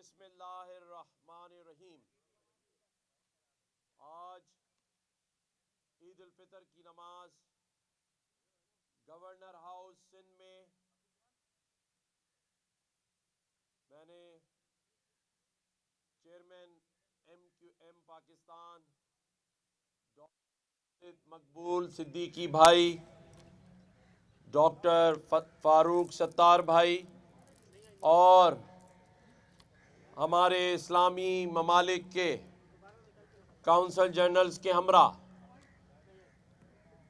بسم اللہ الرحمن الرحیم۔ آج عید الفطر کی نماز گورنر ہاؤس سندھ میں نے چیئرمین MQM پاکستان ڈاکٹر مقبول صدیقی بھائی، ڈاکٹر فاروق ستار بھائی اور ہمارے اسلامی ممالک کے کونسل جنرلز کے ہمراہ،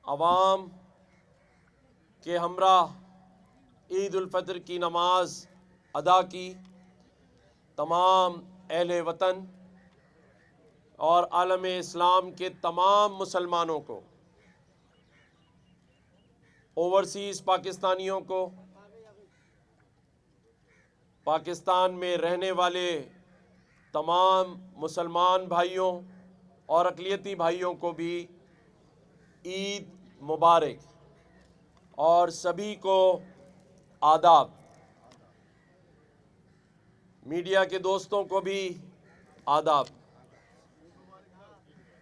عوام کے ہمراہ عید الفطر کی نماز ادا کی۔ تمام اہل وطن اور عالم اسلام کے تمام مسلمانوں کو، اوورسیز پاکستانیوں کو، پاکستان میں رہنے والے تمام مسلمان بھائیوں اور اقلیتی بھائیوں کو بھی عید مبارک، اور سبھی کو آداب۔ میڈیا کے دوستوں کو بھی آداب،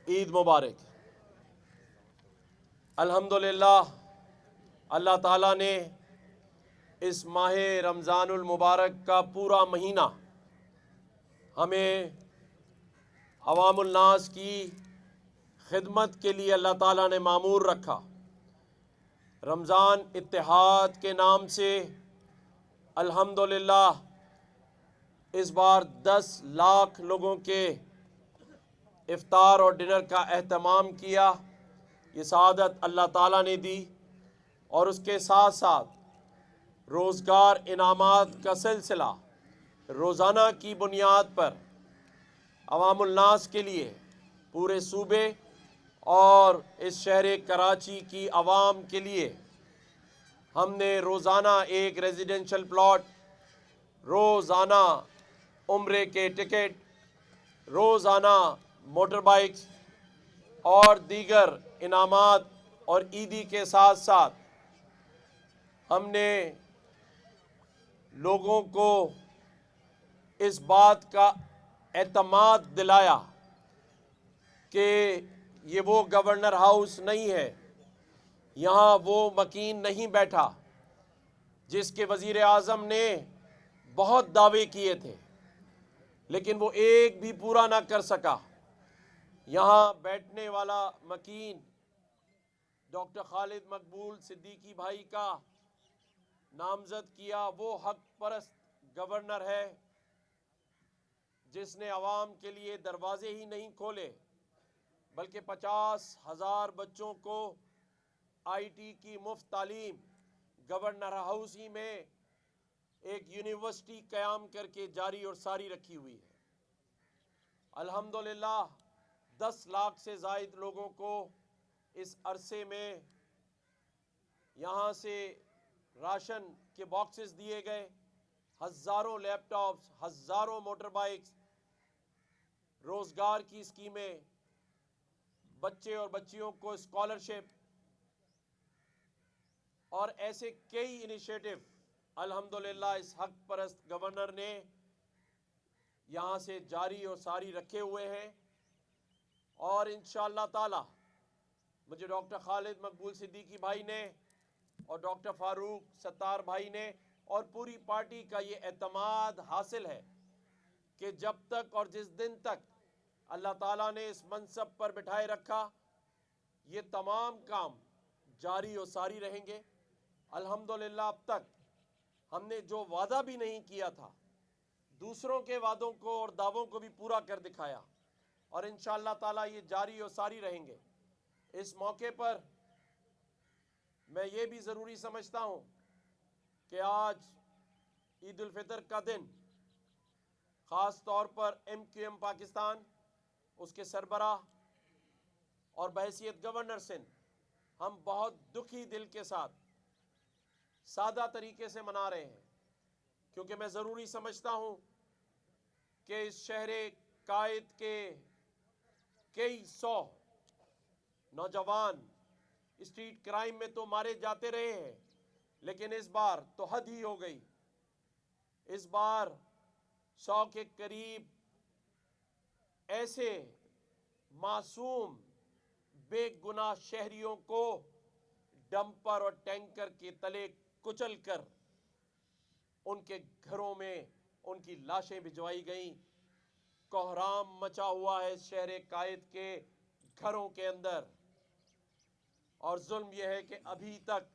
عید مبارک۔ الحمدللہ اللہ تعالیٰ نے اس ماہ رمضان المبارک کا پورا مہینہ ہمیں عوام الناس کی خدمت کے لیے اللہ تعالیٰ نے معمور رکھا۔ رمضان اتحاد کے نام سے الحمدللہ اس بار 10 لاکھ لوگوں کے افطار اور ڈنر کا اہتمام کیا۔ یہ سعادت اللہ تعالیٰ نے دی، اور اس کے ساتھ ساتھ روزگار انعامات کا سلسلہ روزانہ کی بنیاد پر عوام الناس کے لیے، پورے صوبے اور اس شہر کراچی کی عوام کے لیے ہم نے روزانہ ایک ریزیڈنشل پلاٹ، روزانہ عمرے کے ٹکٹ، روزانہ موٹر بائکس اور دیگر انعامات، اور عیدی کے ساتھ ساتھ ہم نے لوگوں کو اس بات کا اعتماد دلایا کہ یہ وہ گورنر ہاؤس نہیں ہے، یہاں وہ مکین نہیں بیٹھا جس کے وزیر اعظم نے بہت دعوے کیے تھے لیکن وہ ایک بھی پورا نہ کر سکا۔ یہاں بیٹھنے والا مکین ڈاکٹر خالد مقبول صدیقی بھائی کا نامزد کیا وہ حق پرست گورنر ہے جس نے عوام کے لیے دروازے ہی نہیں کھولے بلکہ 50,000 بچوں کو IT کی مفت تعلیم گورنر ہاؤس ہی میں ایک یونیورسٹی قیام کر کے جاری اور ساری رکھی ہوئی ہے۔ الحمدللہ 10 لاکھ سے زائد لوگوں کو اس عرصے میں یہاں سے راشن کے باکسز دیے گئے، ہزاروں لیپ ٹاپس، ہزاروں موٹر بائکس، روزگار کی اسکیمیں، بچے اور بچیوں کو اسکالرشپ، اور ایسے کئی انیشیٹو الحمدللہ اس حق پرست گورنر نے یہاں سے جاری اور ساری رکھے ہوئے ہیں۔ اور انشاءاللہ تعالی مجھے ڈاکٹر خالد مقبول صدیقی بھائی نے اور ڈاکٹر فاروق ستار بھائی نے اور پوری پارٹی کا یہ اعتماد حاصل ہے کہ جب تک اور جس دن تک اللہ تعالیٰ نے اس منصب پر بٹھائے رکھا، یہ تمام کام جاری و ساری رہیں گے۔ الحمدللہ اب تک ہم نے جو وعدہ بھی نہیں کیا تھا، دوسروں کے وعدوں کو اور دعووں کو بھی پورا کر دکھایا، اور انشاءاللہ تعالیٰ یہ جاری و ساری رہیں گے۔ اس موقع پر میں یہ بھی ضروری سمجھتا ہوں کہ آج عید الفطر کا دن خاص طور پر MQM پاکستان، اس کے سربراہ اور بحیثیت گورنر سندھ، ہم بہت دکھی دل کے ساتھ سادہ طریقے سے منا رہے ہیں، کیونکہ میں ضروری سمجھتا ہوں کہ اس شہر قائد کے کئی سو نوجوان اسٹریٹ کرائم میں تو مارے جاتے رہے ہیں، لیکن اس بار تو حد ہی ہو گئی۔ اس بار 100 के करीब ऐसे मासूम बेगुनाह शहरियों को डंपर और टैंकर के तले कुचल कर उनके घरों में उनकी लाशें भिजवाई गईं। कोहराम मचा हुआ है शहर कायद के घरों के अंदर। और जुल्म यह है कि अभी तक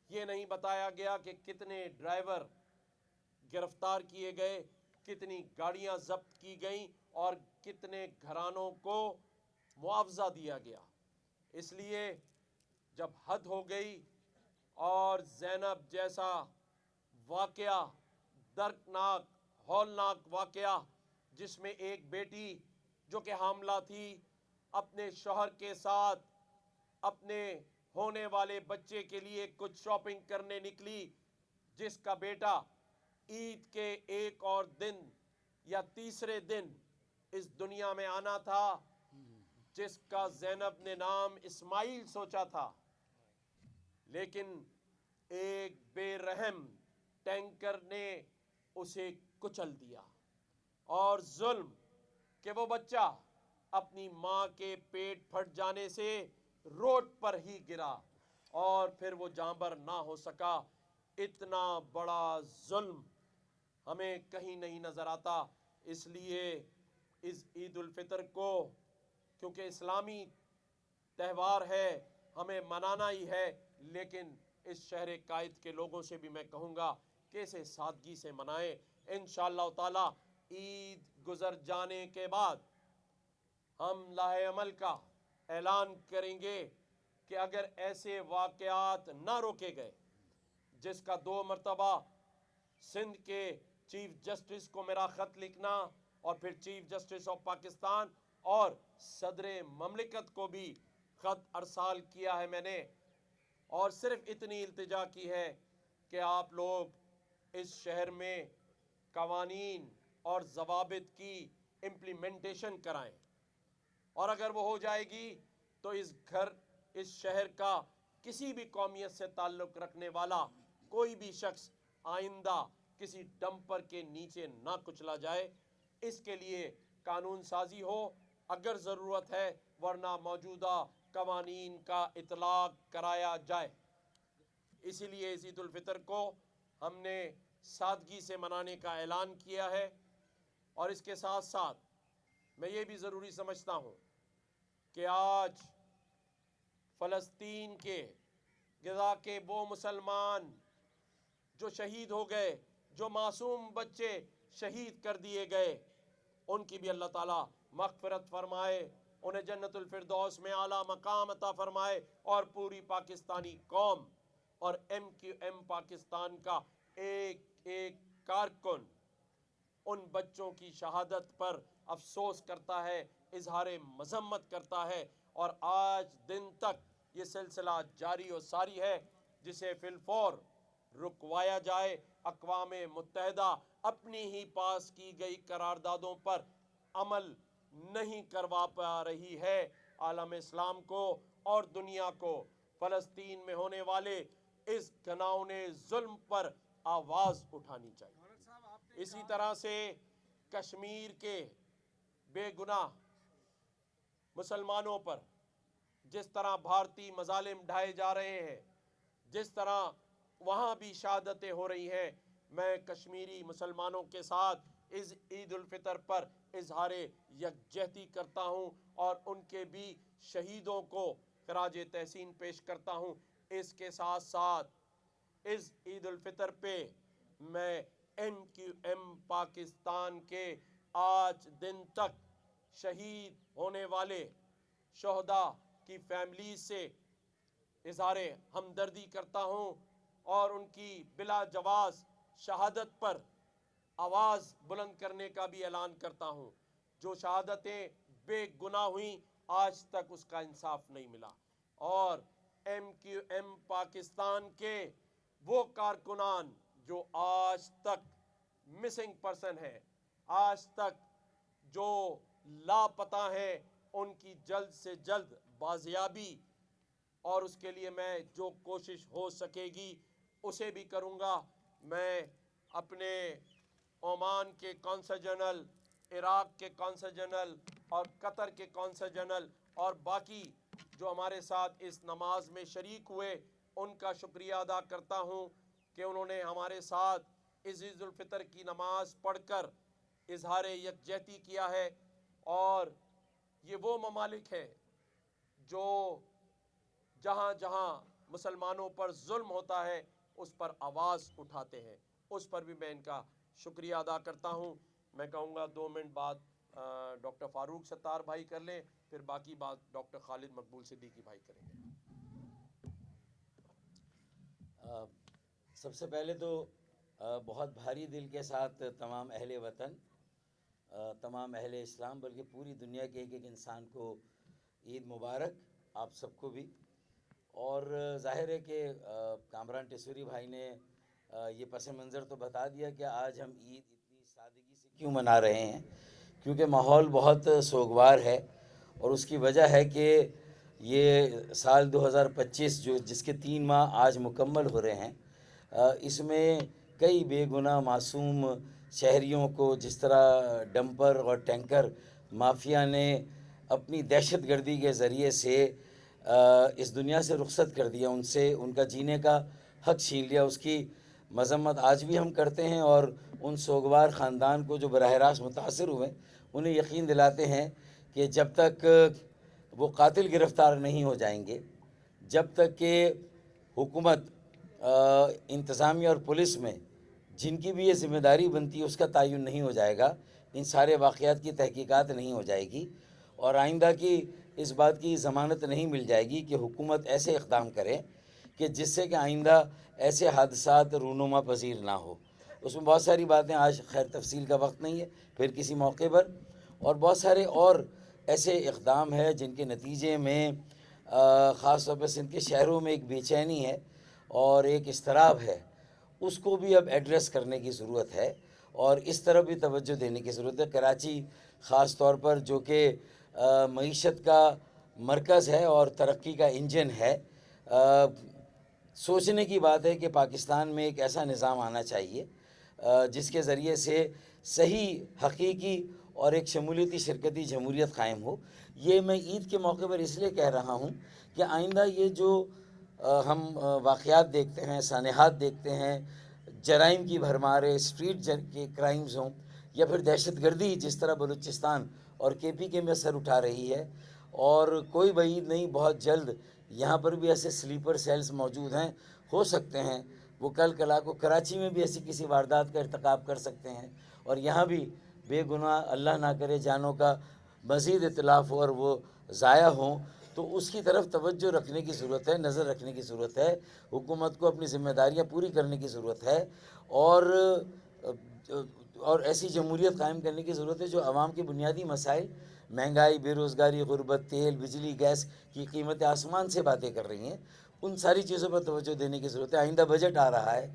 ये नहीं बताया गया कि कितने ड्राइवर गिरफ्तार किए गए, कितनी गाड़ियां जब्त की गईं और कितने घरानों को मुआवजा दिया गया। इसलिए जब हद हो गई और ज़ैनब जैसा वाकया, दर्दनाक हौलनाक वाकया, जिसमें एक बेटी जो कि हामला थी अपने शौहर के साथ अपने होने वाले बच्चे के लिए कुछ शॉपिंग करने निकली, जिसका बेटा ईद के एक और दिन या तीसरे दिन इस दुनिया में आना था, जिसका ज़ैनब ने नाम इस्माइल सोचा था, लेकिन एक बेरहम टैंकर ने उसे कुचल दिया। और जुल्म कि वो बच्चा अपनी माँ के पेट फट जाने से रोड पर ही गिरा और फिर वो जांबर ना हो सका। इतना बड़ा जुल्म हमें कहीं नहीं नजर आता। इसलिए इस ईद उल फितर को, क्योंकि इस्लामी त्यौहार है, हमें मनाना ही है, लेकिन इस शहर कायद के लोगों से भी मैं कहूँगा कि इसे सादगी से मनाएं। इंशाअल्लाह ताला ईद गुजर जाने के बाद हम लाहे अमल का ऐलान करेंगे कि अगर ऐसे वाक़यात ना रोके गए, जिसका 2 मरतबा सिंध के चीफ जस्टिस को मेरा ख़त लिखना और फिर चीफ जस्टिस ऑफ पाकिस्तान और सदर ममलिकत को भी ख़त अरसाल किया है मैंने, और सिर्फ इतनी इल्तिजा की है कि आप लोग इस शहर में कवानीन और ज़वाबित की इम्प्लीमेंटेशन कराएं। और अगर वो हो जाएगी तो इस शहर का किसी भी कौमियत से ताल्लुक़ रखने वाला कोई भी शख्स आइंदा किसी डंपर के नीचे ना कुचला जाए। इसके लिए कानून साजी हो अगर ज़रूरत है, वरना मौजूदा कवानीन का इतलाक़ कराया जाए। इसीलिए इस ईद उल फितर को हमने सादगी से मनाने का ऐलान किया है। और इसके साथ साथ मैं ये भी ज़रूरी समझता हूँ कि आज फ़लस्तीन के गज़ा के वो मुसलमान जो शहीद हो गए, जो मासूम बच्चे शहीद कर दिए गए, उनकी भी अल्लाह ताला मग़फ़िरत फरमाए, उन्हें जन्नतुल फिरदौस में आला मकाम अता फरमाए। और पूरी पाकिस्तानी कौम और MQM पाकिस्तान का एक एक कारकुन उन बच्चों की शहादत पर अफसोस करता है, इजहार मज़म्मत करता है। और आज दिन तक ये सिलसिला जारी और सारी है, जिसे फिलफौर रुकवाया जाए। अक़वाम मुत्तहिदा अपनी ही पास की गई करारदादों पर अमल नहीं करवा पा रही है। आलम इस्लाम को और दुनिया को फ़लस्तीन में होने वाले इस घिनौने जुल्म पर आवाज़ उठानी चाहिए। इसी तरह से कश्मीर के बेगुनाह मुसलमानों पर जिस तरह भारतीय मजालिम ढाए जा रहे हैं, जिस तरह वहाँ भी शहादतें हो रही हैं, मैं कश्मीरी मुसलमानों के साथ इस ईद उल फितर पर इजहार यकजहती करता हूँ और उनके भी शहीदों को खराज तहसीन पेश करता हूँ। इसके साथ साथ इस ईद उल फितर पे मैं MQM पाकिस्तान के आज दिन तक शहीद होने वाले शोहदा की फैमिली से इज़हार हमदर्दी करता हूँ और उनकी बिला जवाज़ शहादत पर आवाज़ बुलंद करने का भी ऐलान करता हूँ। जो शहादतें बेगुनाह हुई, आज तक उसका इंसाफ नहीं मिला। और MQM पाकिस्तान के वो कारकुनान जो आज तक मिसिंग पर्सन है, आज तक जो लापता हैं, उनकी जल्द से जल्द बाजियाबी और उसके लिए मैं जो कोशिश हो सकेगी उसे भी करूँगा। मैं अपने ओमान के कौंसल जनरल, इराक के कौंसल जनरल और कतर के कौंसल जनरल और बाकी जो हमारे साथ इस नमाज में शरीक हुए, उनका शुक्रिया अदा करता हूँ कि उन्होंने हमारे साथ इस ईद उल फितर की नमाज पढ़कर इजहार यकजहती किया है। और ये वो ममालिक है जो जहाँ जहाँ मुसलमानों पर जुल्म होता है उस पर आवाज़ उठाते हैं, उस पर भी मैं इनका शुक्रिया अदा करता हूँ। मैं कहूँगा 2 मिनट बाद डॉक्टर फ़ारूक सत्तार भाई कर लें, फिर बाकी बात डॉक्टर खालिद मकबूल सिद्दीकी भाई करेंगे। सबसे पहले तो बहुत भारी दिल के साथ तमाम अहले वतन, तमाम अहले इस्लाम, बल्कि पूरी दुनिया के एक एक इंसान को ईद मुबारक, आप सबको भी। और ज़ाहिर है कि कामरान टेसूरी भाई ने ये पस मंज़र तो बता दिया कि आज हम ईद इतनी सादगी से क्यों मना रहे हैं, क्योंकि माहौल बहुत सोगवार है। और उसकी वजह है कि ये साल 2025 जो जिसके 3 माह आज मुकम्मल हो रहे हैं, इसमें कई बेगुनाह मासूम शहरियों को जिस तरह डंपर और टैंकर माफिया ने अपनी दहशत गर्दी के ज़रिए से इस दुनिया से रुखसत कर दिया, उनसे उनका जीने का हक छीन लिया, उसकी मजम्मत आज भी हम करते हैं। और उन सोगवार ख़ानदान को जो बराह रास्त मुतासर हुए, उन्हें यकीन दिलाते हैं कि जब तक वो कातिल गिरफ़्तार नहीं हो जाएंगे, जब तक कि हुकूमत, इंतज़ामिया और पुलिस में जिनकी भी ये ज़िम्मेदारी बनती है उसका तयन नहीं हो जाएगा, इन सारे वाक़यात की तहकीकात नहीं हो जाएगी और आइंदा की इस बात की ज़मानत नहीं मिल जाएगी कि हुकूमत ऐसे इक़दाम करे कि जिससे कि आइंदा ऐसे हादसात रूनुमा पजीर ना हो। उसमें बहुत सारी बातें, आज खैर तफसील का वक्त नहीं है, फिर किसी मौके पर। और बहुत सारे और ऐसे इक़दाम है जिनके नतीजे में ख़ास तौर पर सिंध के शहरों में एक बेचैनी है और एक इस्तराब है, उसको भी अब एड्रेस करने की ज़रूरत है और इस तरफ भी तवज्जो देने की ज़रूरत है। कराची ख़ास तौर पर जो कि मईशत का मरकज़ है और तरक्की का इंजन है, सोचने की बात है कि पाकिस्तान में एक ऐसा निज़ाम आना चाहिए जिसके ज़रिए से सही, हकीकी और एक शमूलियती शिरकती जमहूरियत कायम हो। ये मैं ईद के मौके पर इसलिए कह रहा हूँ कि आइंदा ये जो हम वाक़यात देखते हैं, सानेहात देखते हैं, जराइम की भरमार, स्ट्रीट के क्राइम्स हों या फिर दहशत गर्दी जिस तरह बलूचिस्तान और KPK में सर उठा रही है, और कोई बईद नहीं, बहुत जल्द यहाँ पर भी ऐसे स्लीपर सेल्स मौजूद हैं, हो सकते हैं वो कल कला को कराची में भी ऐसी किसी वारदात का इर्तकाब कर सकते हैं और यहाँ भी बेगुनाह, अल्लाह ना करे, जानों का मज़ीद इतलाफ़ हो और वो ज़ाया हों। तो उसकी तरफ तवज्जो रखने की ज़रूरत है, नज़र रखने की ज़रूरत है, हुकूमत को अपनी ज़िम्मेदारियाँ पूरी करने की ज़रूरत है और ऐसी जमहूरियत कायम करने की ज़रूरत है जो आवाम के बुनियादी मसाइल, महंगाई, बेरोज़गारी, गुर्बत, तेल, बिजली, गैस की कीमतें आसमान से बातें कर रही हैं, उन सारी चीज़ों पर तवज्जो देने की ज़रूरत है। आइंदा बजट आ रहा है,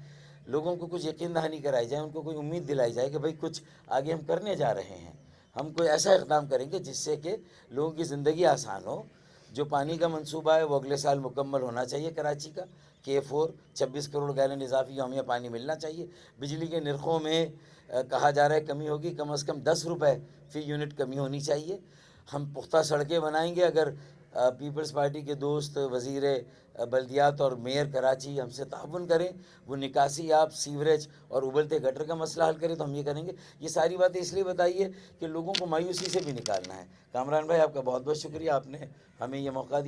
लोगों को कुछ यकीन दहानी कराई जाए, उनको कोई उम्मीद दिलाई जाए कि भाई कुछ आगे हम करने जा रहे हैं, हम कोई ऐसा इक़दाम करेंगे जिससे कि लोगों की ज़िंदगी आसान हो। जो पानी का मंसूबा है वो अगले साल मुकम्मल होना चाहिए। कराची का K4 26 करोड़ गैलन इजाफी यौमिया पानी मिलना चाहिए। बिजली के निर्खों में कहा जा रहा है कमी होगी, कम से कम 10 रुपये फ़ी यूनिट कमी होनी चाहिए। हम पुख्ता सड़कें बनाएंगे अगर पीपल्स पार्टी के दोस्त वज़ीर बल्दियात और मेयर कराची हमसे ताउन करें, वो निकासी आप, सीवरेज और उबलते गटर का मसला हल करें, तो हम ये करेंगे। ये सारी बातें इसलिए बताइए कि लोगों को मायूसी से भी निकालना है। कामरान भाई, आपका बहुत बहुत शुक्रिया, आपने हमें ये मौका दिया।